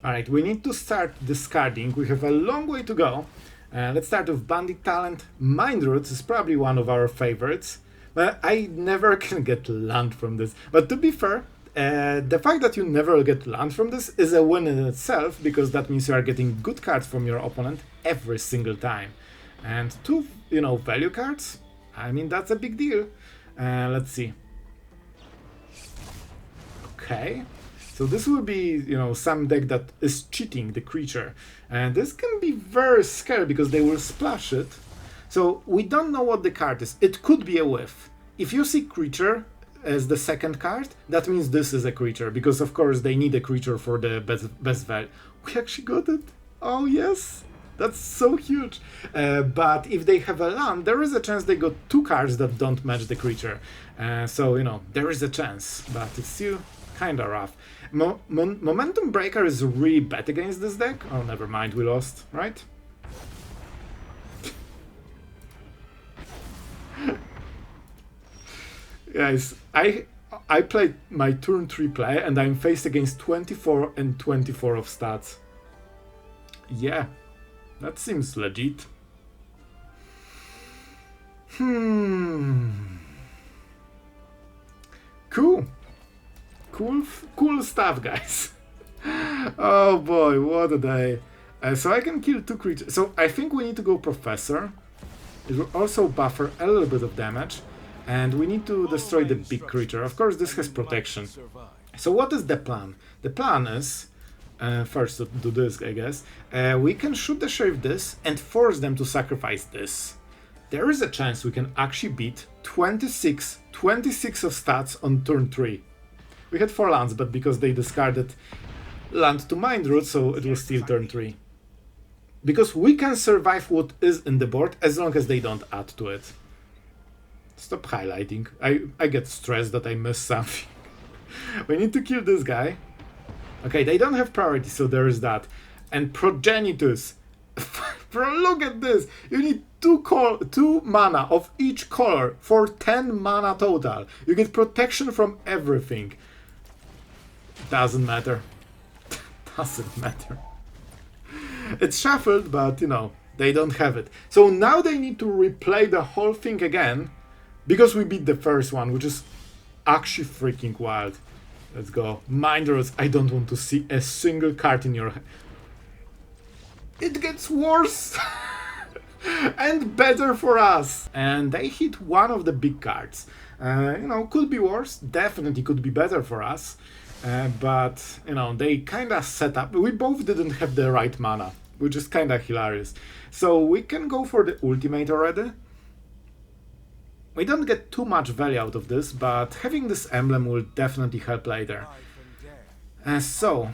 Alright, we need to start discarding. We have a long way to go. Let's start with Bandit talent. Mind Roots is probably one of our favorites. But I never can get land from this. But to be fair, the fact that you never get land from this is a win in itself, because that means you are getting good cards from your opponent every single time. And 2, value cards, I mean, that's a big deal. Let's see. Okay. So this will be, some deck that is cheating the creature. And this can be very scary because they will splash it. So we don't know what the card is. It could be a whiff. If you see creature as the second card, that means this is a creature. Because of course they need a creature for the best value. We actually got it. Oh yes. That's so huge. But if they have a land, there is a chance they got 2 cards that don't match the creature. So, there is a chance. But it's still kinda rough. Momentum Breaker is really bad against this deck. Oh, never mind, we lost, right? Guys, I played my turn 3 play and I'm faced against 24 and 24 of stats. Yeah, that seems legit. Cool. Cool stuff, guys. Oh boy, what a day. So I can kill 2 creatures. So I think we need to go Professor. It will also buffer a little bit of damage. And we need to destroy the big creature. Of course, this has protection. So what is the plan? The plan is, first to do this, I guess. We can shoot the Sheriff this and force them to sacrifice this. There is a chance we can actually beat 26 of stats on turn 3. We had 4 lands, but because they discarded land to Mind Root, so it was still turn 3. Because we can survive what is in the board as long as they don't add to it. Stop highlighting. I get stressed that I missed something. We need to kill this guy. Okay, they don't have priority, so there is that. And Progenitus. Bro, look at this. You need 2 mana of each color for 10 mana total. You get protection from everything. Doesn't matter. Doesn't matter. It's shuffled, but they don't have it. So now they need to replay the whole thing again, because we beat the first one, which is actually freaking wild. Let's go. Mind Roots, I don't want to see a single card in your hand. It gets worse! And better for us! And they hit one of the big cards. Could be worse, definitely could be better for us. But, they kinda set up. We both didn't have the right mana, which is kinda hilarious. So we can go for the ultimate already. We don't get too much value out of this, but having this emblem will definitely help later. So,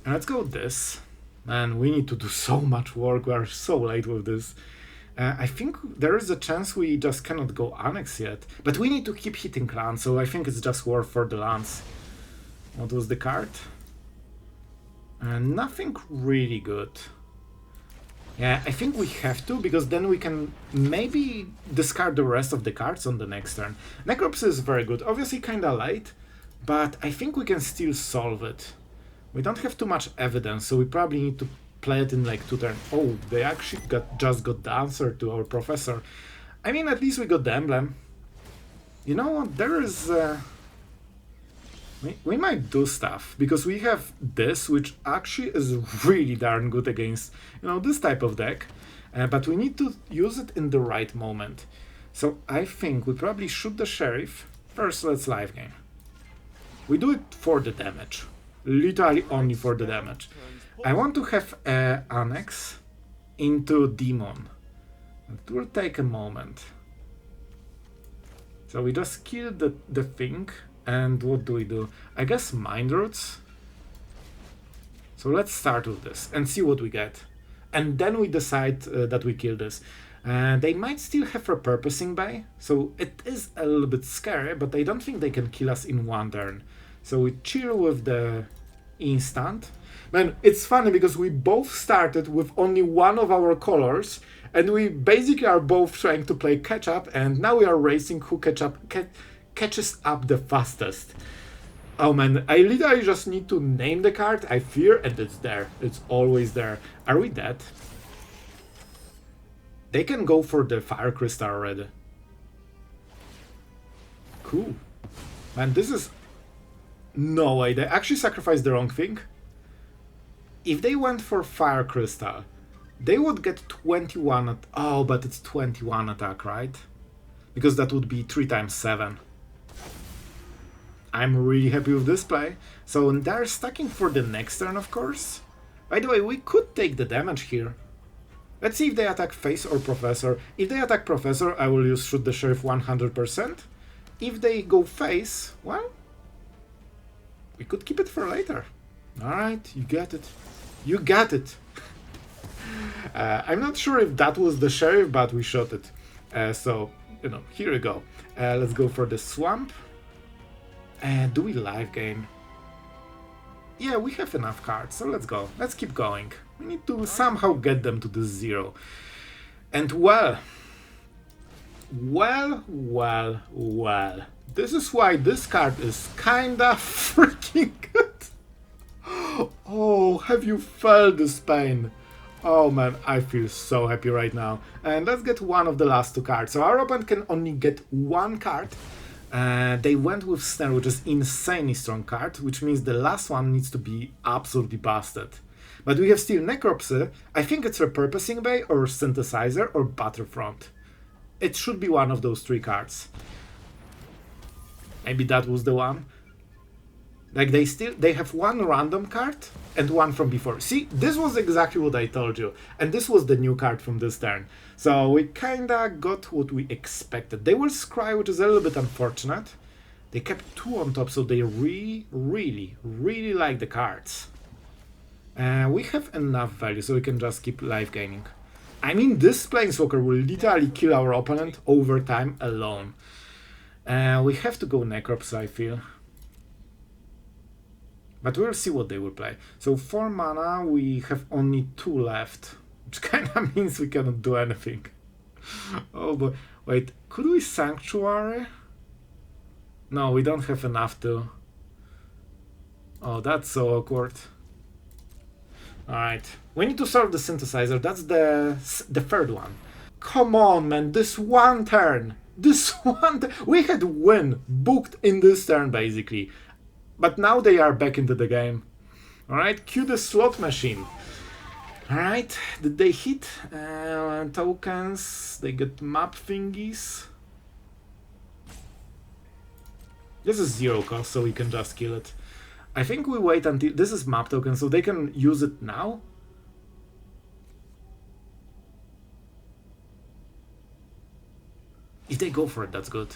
let's go with this. Man, we need to do so much work, we are so late with this. I think there is a chance we just cannot go Annex yet. But we need to keep hitting lands, so I think it's just worth for the lands. What was the card? Nothing really good. Yeah, I think we have to, because then we can maybe discard the rest of the cards on the next turn. Necropsy is very good, obviously kinda late, but I think we can still solve it. We don't have too much evidence, so we probably need to play it in like 2 turns. Oh, they actually just got the answer to our Professor. I mean, at least we got the emblem. You know what, there is... We might do stuff, because we have this, which actually is really darn good against, this type of deck. But we need to use it in the right moment. So I think we probably shoot the Sheriff. First, let's live game. We do it for the damage. Literally only for the damage. I want to have Annex into Demon. It will take a moment. So we just kill the thing. And what do we do? I guess Mind Roots. So let's start with this and see what we get. And then we decide that we kill this. They might still have Repurposing Bay, so it is a little bit scary, but I don't think they can kill us in 1 turn. So we chill with the instant. Man, it's funny because we both started with only one of our colors, and we basically are both trying to play catch up, and now we are racing who catches up the fastest. Oh man, I literally just need to name the card I fear, and it's there. It's always there. Are we dead? They can go for the Fire Crystal already. Cool. Man, this is... No way, they actually sacrificed the wrong thing. If they went for Fire Crystal, they would get 21 at... Oh, but it's 21 attack, right? Because that would be 3 times 7. I'm really happy with this play. So they're stacking for the next turn, of course. By the way, we could take the damage here. Let's see if they attack Face or Professor. If they attack Professor, I will use Shoot the Sheriff 100%. If they go Face, well, we could keep it for later. Alright, you get it. You got it. I'm not sure if that was the Sheriff, but we shot it. So, you know, here we go. Let's go for the Swamp. Do we live game? Yeah, we have enough cards, so let's go. Let's keep going. We need to somehow get them to the 0. And well. This is why this card is kinda freaking good. Oh, have you felt this pain? Oh man, I feel so happy right now. And let's get one of the last 2 cards. So our opponent can only get 1 card. They went with Snare, which is insanely strong card, which means the last one needs to be absolutely busted. But we have still Necropsy. I think it's Repurposing Bay or Synthesizer or Battlefront. It should be one of those 3 cards. Maybe that was the one. Like they have 1 random card and 1 from before. See, this was exactly what I told you. And this was the new card from this turn. So we kinda got what we expected. They will scry, which is a little bit unfortunate. They kept 2 on top, so they really like the cards. We have enough value, so we can just keep life gaining. I mean, this Planeswalker will literally kill our opponent over time alone. We have to go Necropsy, I feel. But we'll see what they will play. So 4 mana, we have only 2 left. Which kinda means we cannot do anything. Oh boy. Wait, could we Sanctuary? No, we don't have enough to. Oh, that's so awkward. Alright. We need to solve the Synthesizer. That's the third one. Come on, man. This one turn. We had win booked in this turn, basically. But now they are back into the game. Alright, cue the slot machine. Alright, did they hit? Tokens, they get map thingies. This is 0 cost, so we can just kill it. I think we wait until... This is map token, so they can use it now. If they go for it, that's good.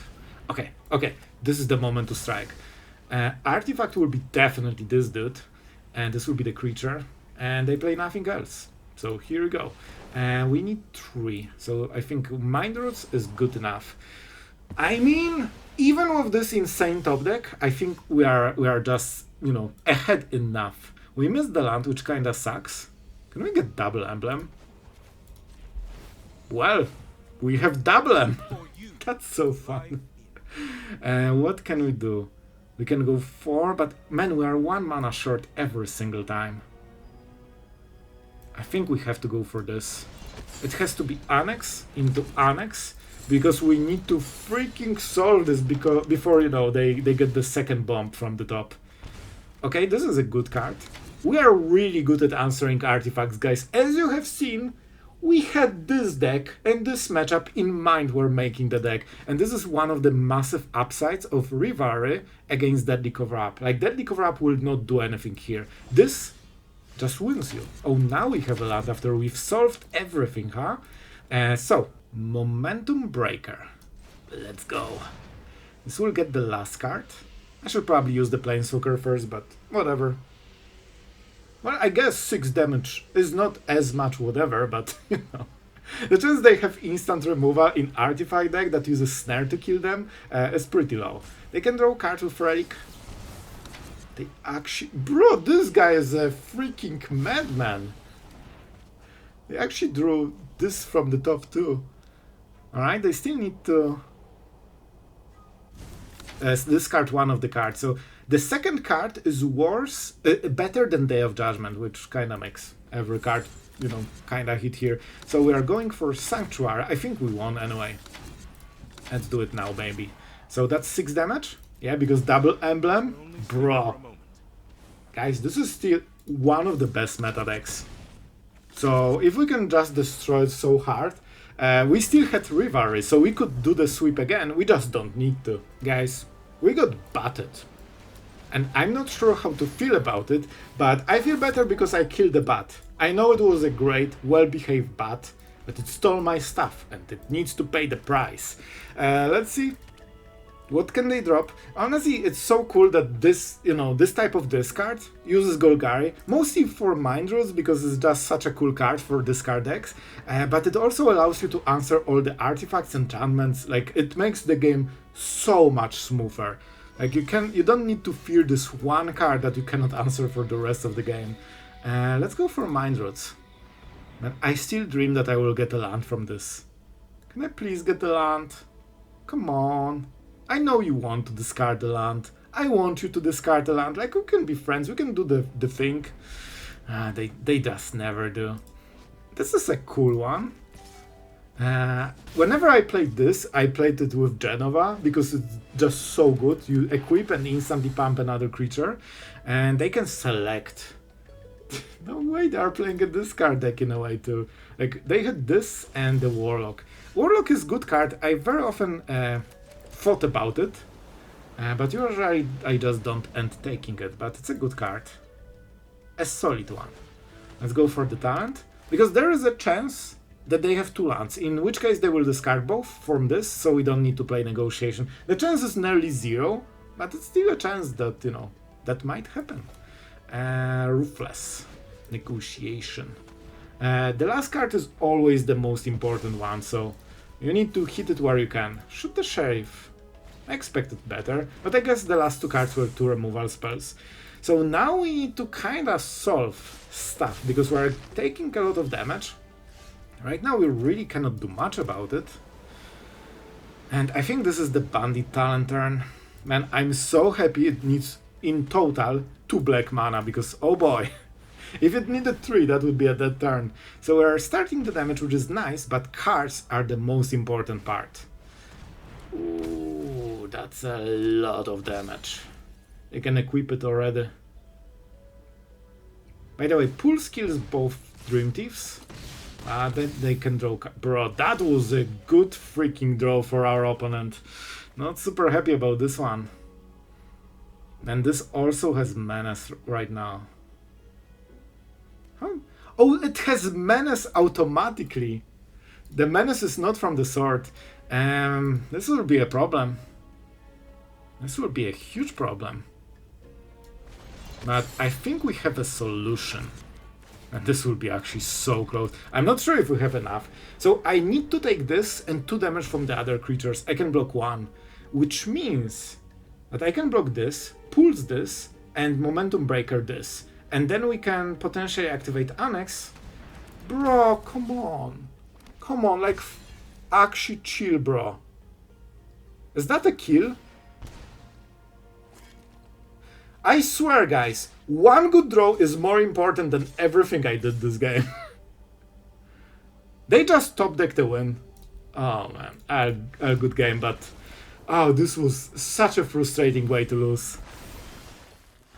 Okay, this is the moment to strike. Artifact will be definitely this dude, and this will be the creature, and they play nothing else. So here we go. We need 3, so I think Mind Roots is good enough. I mean, even with this insane top deck, I think we are just, you know, ahead enough. We missed the land, which kinda sucks. Can we get double emblem? Well, we have double emblem. That's so fun. What can we do? We can go 4, but man, we are 1 mana short every single time. I think we have to go for this. It has to be Annex into Annex, because we need to freaking solve this before, you know, they get the second bomb from the top. Okay, this is a good card. We are really good at answering artifacts, guys. As you have seen, we had this deck and this matchup in mind when making the deck. And this is one of the massive upsides of Rivalry against Deadly Cover-Up. Like, Deadly Cover-Up will not do anything here. This just wins you. Oh, now we have a lot after we've solved everything, huh? So, Momentum Breaker. Let's go. This will get the last card. I should probably use the Planeswalker first, but whatever. Well, I guess 6 damage is not as much whatever, but, you know. The chance they have instant removal in Artifact deck that uses Snare to kill them is pretty low. They can draw cards with Relic. They actually... Bro, this guy is a freaking madman. They actually drew this from the top too. Alright, they still need to... discard one of the cards. So The second card is better than Day of Judgment, which kind of makes every card, you know, kind of hit here. So we are going for Sanctuary. I think we won anyway. Let's do it now, baby. So that's 6 damage. Yeah, because double emblem. Bro. Guys, this is still one of the best meta decks. So if we can just destroy it so hard, we still had Rivalry, so we could do the sweep again. We just don't need to. Guys, we got batted. And I'm not sure how to feel about it, but I feel better because I killed the bat. I know it was a great, well-behaved bat, but it stole my stuff and it needs to pay the price. Let's see. What can they drop? Honestly, it's so cool that this, you know, this type of discard uses Golgari, mostly for Mind Rules because it's just such a cool card for discard decks, but it also allows you to answer all the artifacts, enchantments. Like, it makes the game so much smoother. Like, you don't need to fear this one card that you cannot answer for the rest of the game. Let's go for Mind Roots. Man, I still dream that I will get a land from this. Can I please get the land? Come on. I know you want to discard the land. I want you to discard the land. Like, we can be friends. We can do the thing. They just never do. This is a cool one. Whenever I played this, I played it with Genova because it's just so good. You equip and instantly pump another creature, and they can select. No way, they are playing a discard deck in a way too. Like, they had this and the Warlock. Warlock is good card. I very often thought about it, but usually I just don't end taking it. But it's a good card, a solid one. Let's go for the talent because there is a chance that they have 2 lands, in which case they will discard both from this, so we don't need to play Negotiation. The chance is nearly 0, but it's still a chance that, you know, that might happen. Ruthless Negotiation. The last card is always the most important one, so you need to hit it where you can. Shoot the Sheriff. I expected better, but I guess the last 2 cards were 2 removal spells. So now we need to kinda solve stuff, because we're taking a lot of damage. Right now we really cannot do much about it. And I think this is the Bandit talent turn. Man, I'm so happy it needs in total 2 black mana, because oh boy, if it needed 3, that would be a dead turn. So we're starting the damage, which is nice, but cards are the most important part. Ooh, that's a lot of damage. You can equip it already. By the way, Pulse kills both Dream Thieves. Then they can draw. Bro, that was a good freaking draw for our opponent. Not super happy about this one. And this also has Menace right now. Huh? Oh, it has Menace automatically. The Menace is not from the sword. This will be a problem. This will be a huge problem. But I think we have a solution. And this will be actually so close. I'm not sure if we have enough. So I need to take this and 2 damage from the other creatures. I can block 1. Which means that I can block this, pulse this, and Momentum Breaker this. And then we can potentially activate Annex. Bro, come on. Come on, like, actually chill, bro. Is that a kill? I swear, guys, 1 good draw is more important than everything I did this game. They just top decked a win. Oh man, a good game, but oh, this was such a frustrating way to lose.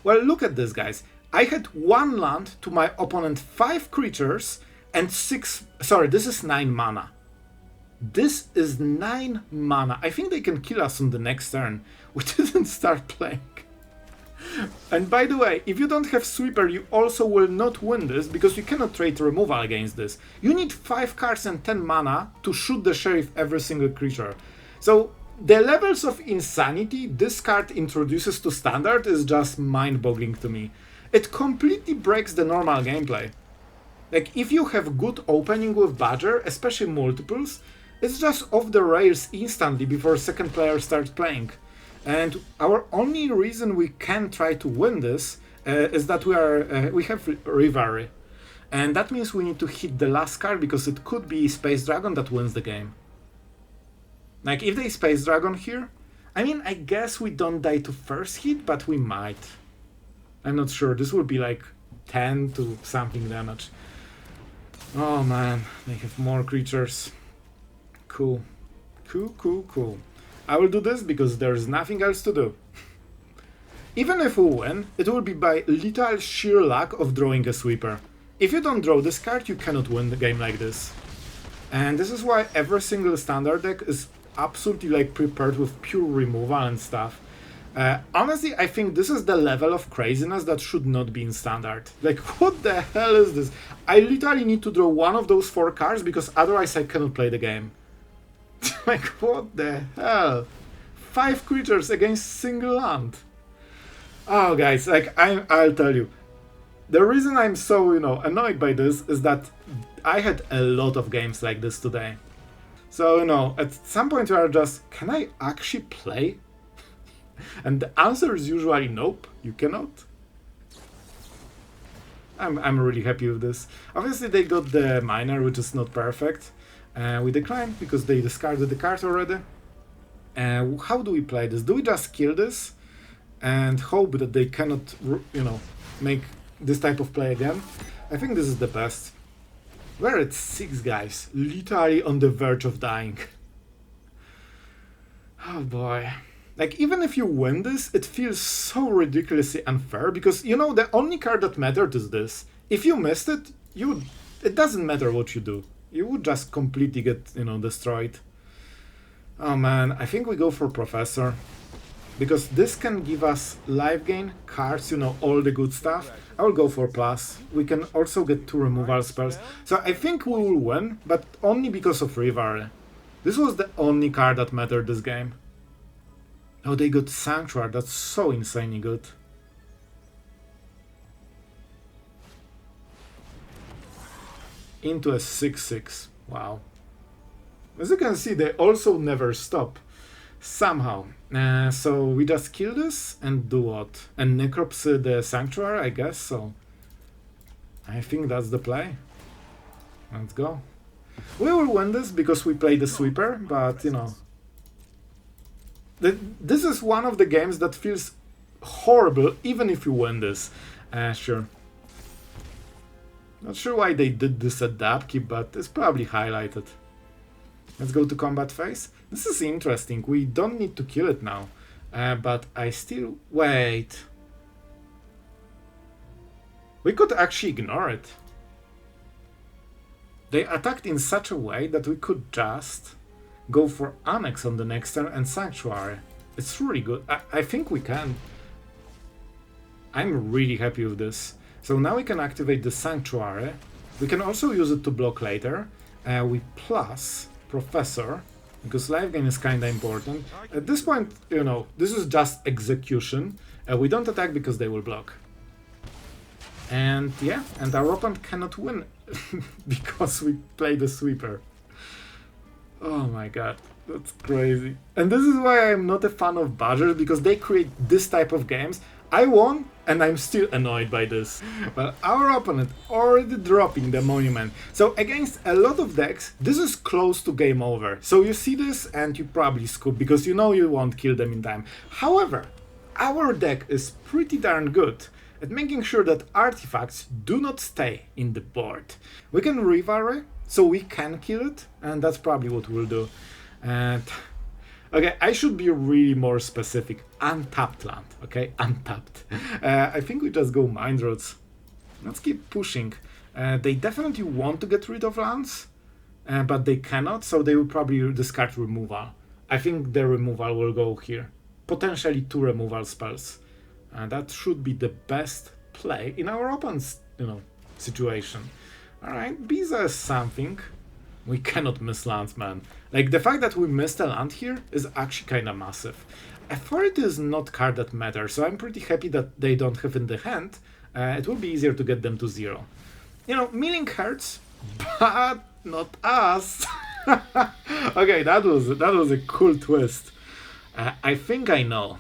Well, look at this, guys. I had 1 land to my opponent 5 creatures and 6. Sorry, this is 9 mana. This is 9 mana. I think they can kill us on the next turn. We didn't start playing. And by the way, if you don't have Sweeper, you also will not win this, because you cannot trade removal against this. You need 5 cards and 10 mana to shoot the Sheriff every single creature. So the levels of insanity this card introduces to Standard is just mind-boggling to me. It completely breaks the normal gameplay. Like, if you have good opening with Badger, especially multiples, it's just off the rails instantly before second player starts playing. And our only reason we can try to win this is that we have Rivalry. And that means we need to hit the last card, because it could be Space Dragon that wins the game. Like, if they Space Dragon here, I mean, I guess we don't die to first hit, but we might. I'm not sure. This will be like 10 to something damage. Oh man, they have more creatures. Cool. Cool. I will do this because there's nothing else to do. Even if we win, it will be by literal sheer luck of drawing a sweeper. If you don't draw this card, you cannot win the game like this. And this is why every single standard deck is absolutely like prepared with pure removal and stuff. Honestly, I think this is the level of craziness that should not be in standard. Like, what the hell is this? I literally need to draw one of those 4 cards because otherwise I cannot play the game. Like, what the hell? 5 creatures against single land. Oh, guys, like, I'll tell you. The reason I'm so, annoyed by this is that I had a lot of games like this today. So, at some point you are just, can I actually play? And the answer is usually nope, you cannot. I'm really happy with this. Obviously they got the miner, which is not perfect. We decline because they discarded the card already. How do we play this? Do we just kill this and hope that they cannot, make this type of play again? I think this is the best. We're at 6 guys, literally on the verge of dying. Oh boy. Like, even if you win this, it feels so ridiculously unfair because, the only card that mattered is this. If you missed it, it doesn't matter what you do. You would just completely get, destroyed. Oh man, I think we go for Professor. Because this can give us life gain, cards, all the good stuff. I will go for plus. We can also get 2 removal spells. So I think we will win, but only because of Rivalry. This was the only card that mattered this game. Oh, they got Sanctuary. That's so insanely good. Into a 6/6. Wow. As you can see, they also never stop. Somehow. So we just kill this and do what? And Necropsy the Sanctuary, I guess, so I think that's the play. Let's go. We will win this because we play the sweeper, but this is one of the games that feels horrible even if you win this. Sure. Not sure why they did this at the upkeep, but it's probably highlighted. Let's go to combat phase. This is interesting. We don't need to kill it now. But I still... Wait. We could actually ignore it. They attacked in such a way that we could just go for Annex on the next turn and Sanctuary. It's really good. I think we can. I'm really happy with this. So now we can activate the Sanctuary. We can also use it to block later. We plus Professor, because life gain is kinda important. At this point, this is just execution. We don't attack because they will block. And yeah, and our opponent cannot win because we play the sweeper. Oh my god, that's crazy. And this is why I'm not a fan of Badgers, because they create this type of games. I won, and I'm still annoyed by this. Well, our opponent already dropping the monument. So against a lot of decks, this is close to game over. So you see this and you probably scoop, because you won't kill them in time. However, our deck is pretty darn good at making sure that artifacts do not stay in the board. We can Rivalry, so we can kill it, and that's probably what we'll do. And okay, I should be really more specific. Untapped land, okay? Untapped. I think we just go Mind Roads. Let's keep pushing. They definitely want to get rid of lands, but they cannot, so they will probably discard removal. I think the removal will go here. Potentially 2 removal spells. That should be the best play in our opponent's, situation. Alright, Biza is something. We cannot miss lands, man. Like, the fact that we missed a land here is actually kinda massive. Authority is not card that matters, so I'm pretty happy that they don't have in the hand. It will be easier to get them to 0. Milling hurts, but not us. Okay, that was a cool twist. I think I know.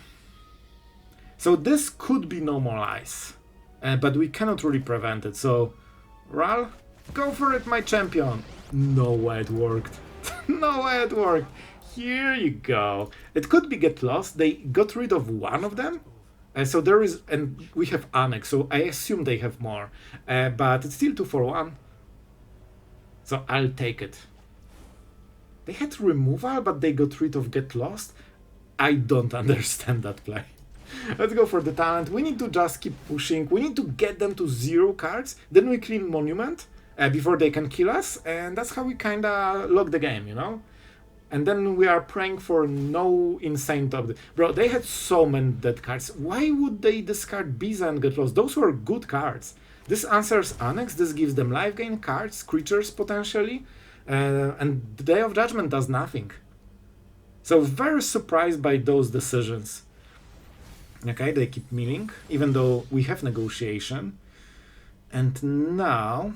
So this could be no more ice, but we cannot really prevent it. So, Ral, go for it, my champion. No way it worked. No way it worked. Here you go. It could be Get Lost. They got rid of one of them. So there is, and we have Annex, so I assume they have more. But it's still 2 for 1. So I'll take it. They had removal, but they got rid of Get Lost. I don't understand that play. Let's go for the talent. We need to just keep pushing. We need to get them to 0 cards. Then we clean Monument before they can kill us. And that's how we kinda lock the game, you know? And then we are praying for no insane top. Bro, they had so many dead cards. Why would they discard Biza and Get Lost? Those were good cards. This answers Annex. This gives them life gain cards, creatures potentially. And the Day of Judgment does nothing. So very surprised by those decisions. Okay, they keep milling, even though we have Negotiation. And now...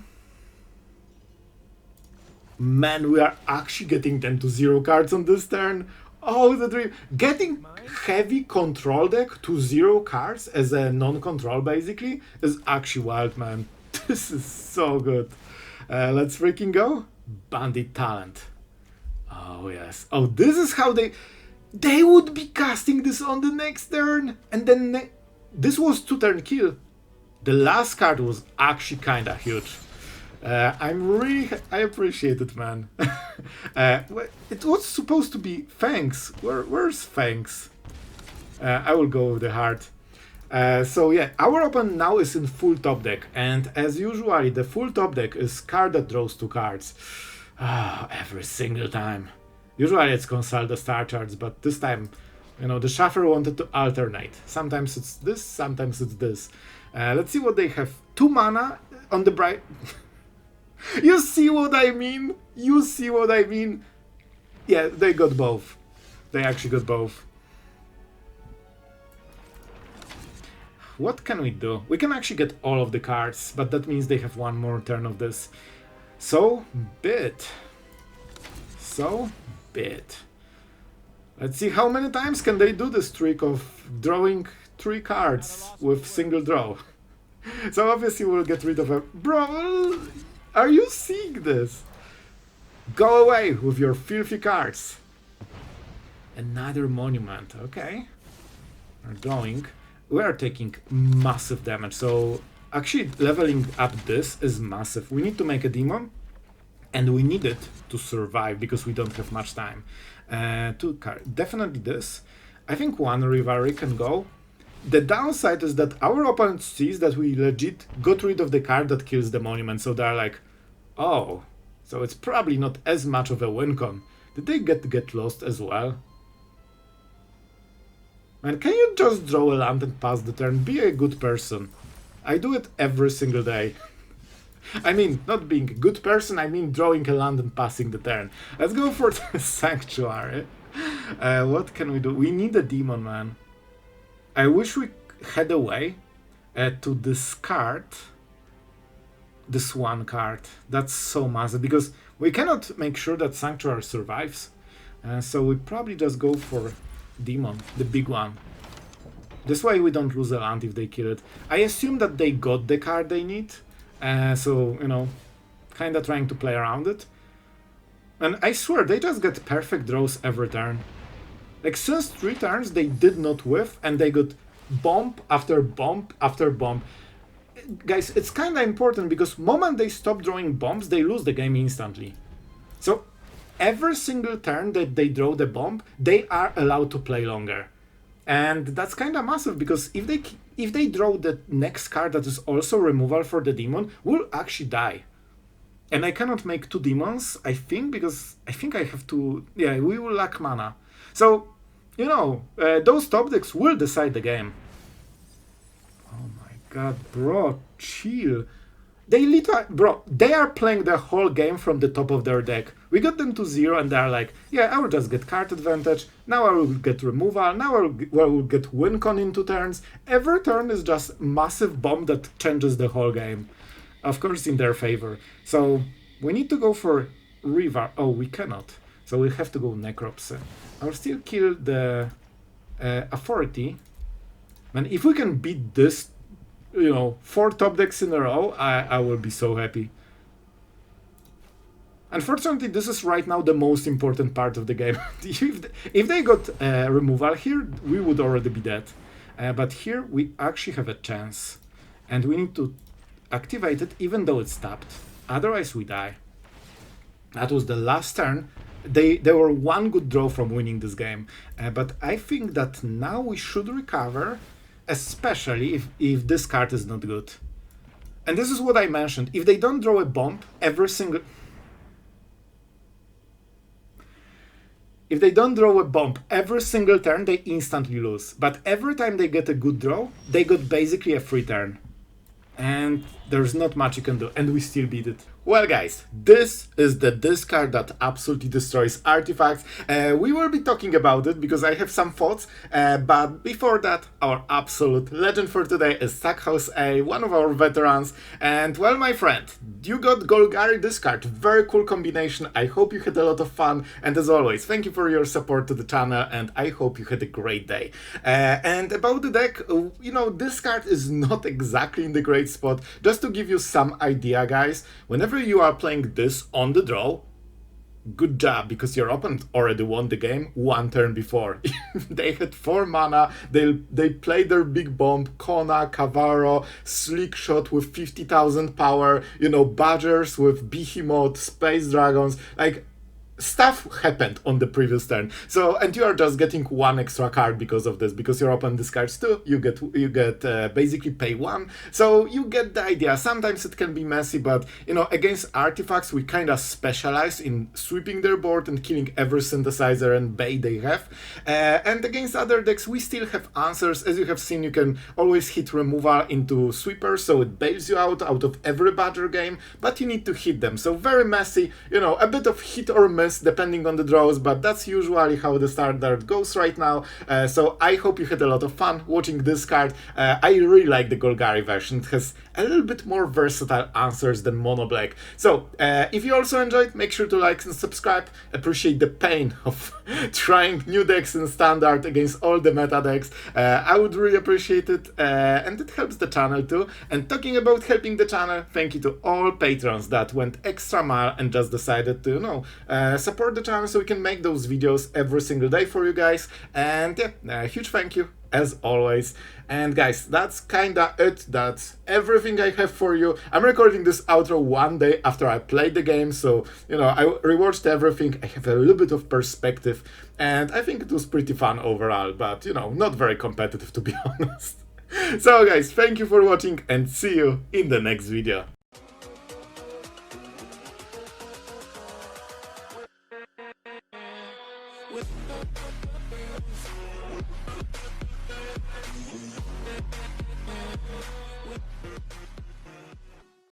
Man, we are actually getting them to 0 cards on this turn. Oh, the dream. Getting heavy control deck to 0 cards as a non-control, basically, is actually wild, man. This is so good. Let's freaking go. Bandit talent. Oh, yes. Oh, this is how they would be casting this on the next turn. And then this was 2-turn kill. The last card was actually kind of huge. I appreciate it, man. It was supposed to be Fangs. Where's Fangs? I will go with the heart. So yeah, our opponent now is in full top deck, and as usually, the full top deck is card that draws 2 cards. Every single time. Usually it's consult the star charts, but this time, you know, the shuffler wanted to alternate. Sometimes it's this, sometimes it's this. Let's see what they have. 2 mana on the bright. You see what I mean? You see what I mean? Yeah, they got both. They actually got both. What can we do? We can actually get all of the cards, but that means they have 1 more turn of this. So be it. So be it. Let's see how many times can they do this trick of drawing 3 cards with single draw. So obviously we'll get rid of a... Bro! Are you seeing this? Go away with your filthy cards. Another Monument, okay. We're going. We are taking massive damage, so actually leveling up this is massive. We need to make a demon, and we need it to survive because we don't have much time. 2 cards, definitely this. I think 1 Rivalry can go. The downside is that our opponent sees that we legit got rid of the card that kills the Monument, so they're like, oh, so it's probably not as much of a win con. Did they get lost as well? Man, can you just draw a land and pass the turn? Be a good person. I do it every single day. I mean, not being a good person, I mean drawing a land and passing the turn. Let's go for the Sanctuary. What can we do? We need a demon, man. I wish we had a way to discard this 1 card. That's so massive, because we cannot make sure that Sanctuary survives. So we probably just go for Demon, the big one. This way we don't lose a land if they kill it. I assume that they got the card they need. So, you know, kinda trying to play around it. And I swear, they just get perfect draws every turn. Like, since 3 turns, they did not whiff, and they got bump after bump after bump. Guys, it's kind of important, because moment they stop drawing bombs, they lose the game instantly. So, every single turn that they draw the bomb, they are allowed to play longer. And that's kind of massive, because if they draw the next card that is also removal for the demon, we'll actually die. And I cannot make 2 demons, I think, because I think I have to... Yeah, we will lack mana. So, you know, those top decks will decide the game. Oh my god, bro, chill. They literally, bro, they are playing the whole game from the top of their deck. We got them to 0 and they're like, yeah, I will just get card advantage, now I will get removal, now I will get win con in 2 turns. Every turn is just massive bomb that changes the whole game. Of course in their favor. So, we need to go for River. Oh, we cannot. So we have to go Necropsy. I'll still kill the Authority. Man, if we can beat this, you know, 4 top decks in a row, I will be so happy. Unfortunately, this is right now the most important part of the game. If they got removal here, we would already be dead. But here we actually have a chance. And we need to activate it even though it's tapped. Otherwise we die. That was the last turn. They were one good draw from winning this game. But I think that now we should recover, especially if this card is not good. And this is what I mentioned. If they don't draw a bomb every single... If they don't draw a bomb every single turn, they instantly lose. But every time they get a good draw, they got basically a free turn. And there's not much you can do, and we still beat it. Well guys, this is the discard that absolutely destroys artifacts. We will be talking about it because I have some thoughts, but before that, our absolute legend for today is Stackhouse A, one of our veterans. And well, my friend, you got Golgari discard, very cool combination. I hope you had a lot of fun, and as always, thank you for your support to the channel, and I hope you had a great day. And about the deck, you know, this card is not exactly in the great spot. Just to give you some idea, guys, whenever you are playing this on the draw, good job, because your opponent already won the game one turn before. They had 4 mana, they played their big bomb, Kona, Cavaro, Slick Shot with 50,000 power, you know, Badgers with Behemoth, Space Dragons, like... Stuff happened on the previous turn, so and you are just getting 1 extra card because of this, because your opponent discards 2, you get basically pay 1, so you get the idea. Sometimes it can be messy, but you know, against artifacts we kind of specialize in sweeping their board and killing every synthesizer and bay they have, and against other decks we still have answers. As you have seen, you can always hit removal into sweepers, so it bails you out of every Badger game, but you need to hit them, so very messy, you know, a bit of hit or miss depending on the draws, but that's usually how the standard goes right now. So I hope you had a lot of fun watching this card. I really like the Golgari version. It has a little bit more versatile answers than Mono Black. So if you also enjoyed, make sure to like and subscribe. Appreciate the pain of trying new decks in standard against all the meta decks. I would really appreciate it, and it helps the channel too. And talking about helping the channel, thank you to all patrons that went extra mile and just decided to, you know, support the channel so we can make those videos every single day for you guys. And yeah, a huge thank you as always. And guys, that's kinda it. That's everything I have for you. I'm recording this outro one day after I played the game, so you know, I rewatched everything. I have a little bit of perspective, and I think it was pretty fun overall, but you know, not very competitive to be honest. So guys, thank you for watching and see you in the next video.